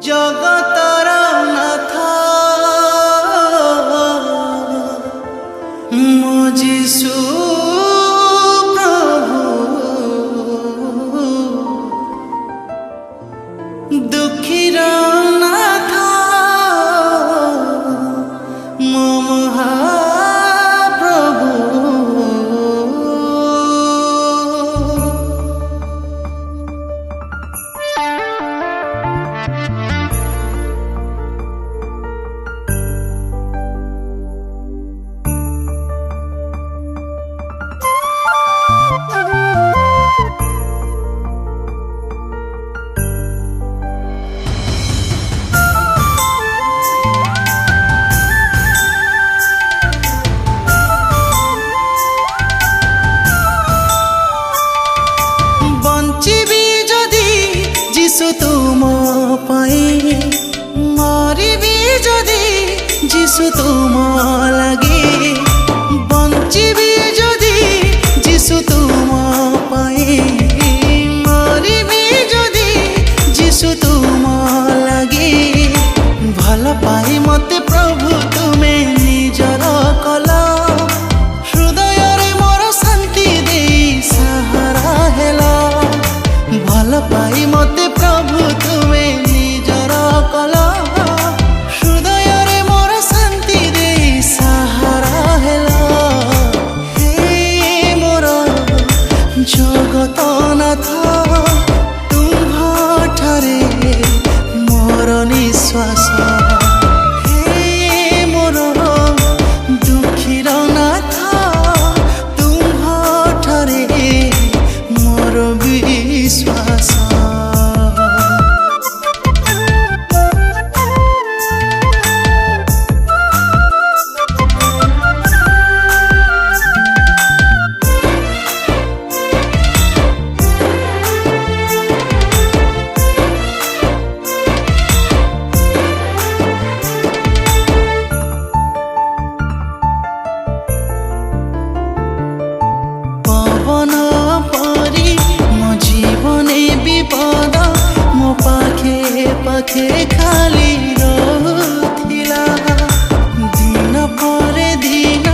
জগতর নাথ মো যিশু প্রভু, দুঃখীর নাথ মো মহাপ্রভু। বঞ্চিবি যদি যিশু তুম পাই, মরিবি যদি যিশু তুম লাগি। বঞ্চিবি যদি যিশু তুম পাই, মরিবি যদি যিশু তুম লাগি। ভাল পাই মতে প্রভু তুমে নিজর কল, হৃদୟରେ ମୋର ଶାନ୍ତି ଦେଇ ସାହାରା ହେଲ। ଭଲ ପାଇ ମତେ ପ୍ରଭୁ ତୁମେ ନିଜର କଲ, ହୃଦୟରେ ମୋର ଶାନ୍ତି ଦେଇ ସାହାରା ହେଲ। ହେ ମୋର ଜଗତନାଥ, ତୁମ୍ଭଠାରେ ମୋର ନିଶ୍ୱାସ। ହେ ମୋର ଦୁଃଖୀର ନାଥ, ତୁମ୍ଭଠାରେ ମୋର ବିଶ୍ୱାସ। পবন পরি মো জীবনে বিপদ, মো পাখে পাখে খালি রহুথিলা। দিন পরে দিন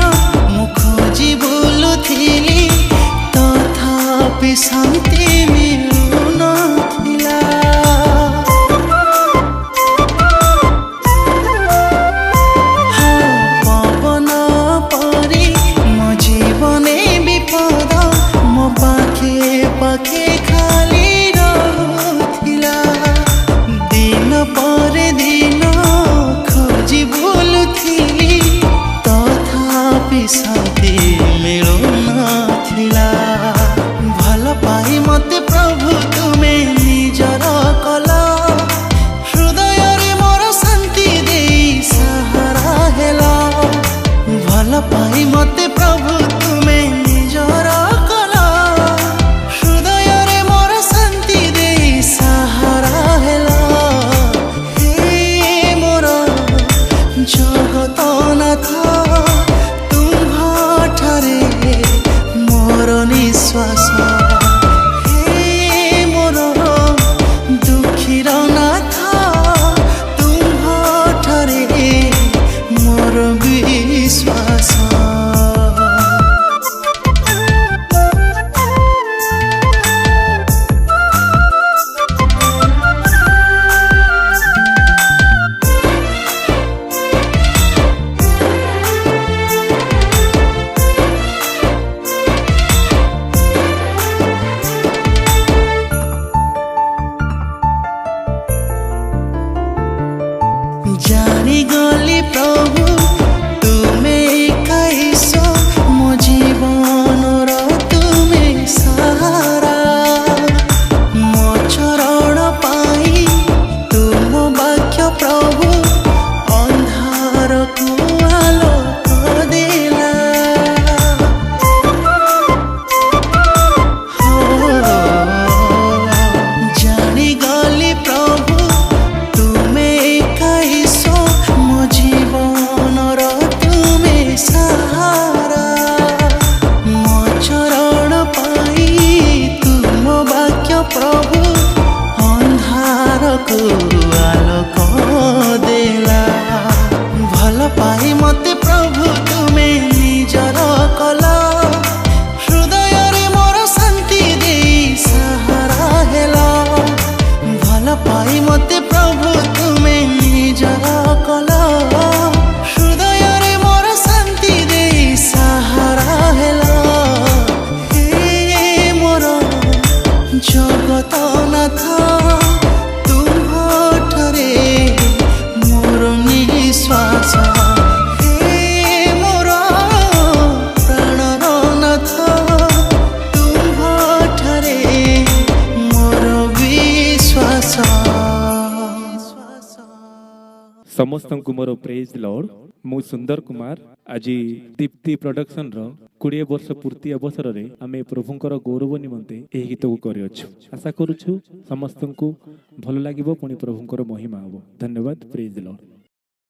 মু খোঁজি বুলুথিলি, তথাপি শান্তি মিলুনথিলা। পবন পরি মো জীবনে বিপদ, মো পাখে পাখে খালি রহুথিলা। দিন পরে দিন খোঁজি বুলুথিলি, তথাপি শান্তি মিଳୁନଥିଲା। ଭଲ ପାଇ ମତେ ପ୍ରଭୁ ତୁମେ ନିଜର କଲ, ହୃଦୟରେ ମୋର ଶାନ୍ତି ଦେଇ ସାହାରା ହେଲ। ଭଲ ପାଇ ମତେ ପ୍ରଭୁ ତୁମେ ନିଜର କଲ, ହୃଦୟରେ ମୋର ଶାନ୍ତି ଦେଇ ସାହାରା ହେଲ। ହେ ମୋର ଜଗତନାଥ, ତୁମ୍ଭଠାରେ ମୋର ନିଶ୍ୱାସ। ହେ ମୋର ଦୁଃଖୀର ନାଥ, ତୁମ୍ଭଠାରେ ମୋର ବିଶ୍ୱାସ। ସମସ୍ତଙ୍କୁ ମୋର ପ୍ରେଜ୍ ଲର୍ଡ। ମୁଁ ସୁନ୍ଦର କୁମାର। ଆଜି ଦୀପ୍ତି ପ୍ରଡକ୍ସନର 20 ବର୍ଷ ପୂର୍ତ୍ତି ଅବସରରେ ଆମେ ପ୍ରଭୁଙ୍କର ଗୌରବ ନିମନ୍ତେ ଏହି ଗୀତକୁ କରିଅଛୁ। ଆଶା କରୁଛୁ ସମସ୍ତଙ୍କୁ ଭଲ ଲାଗିବ, ପୁଣି ପ୍ରଭୁଙ୍କର ମହିମା ହେବ। ଧନ୍ୟବାଦ। ପ୍ରେଜ୍ ଲର୍ଡ।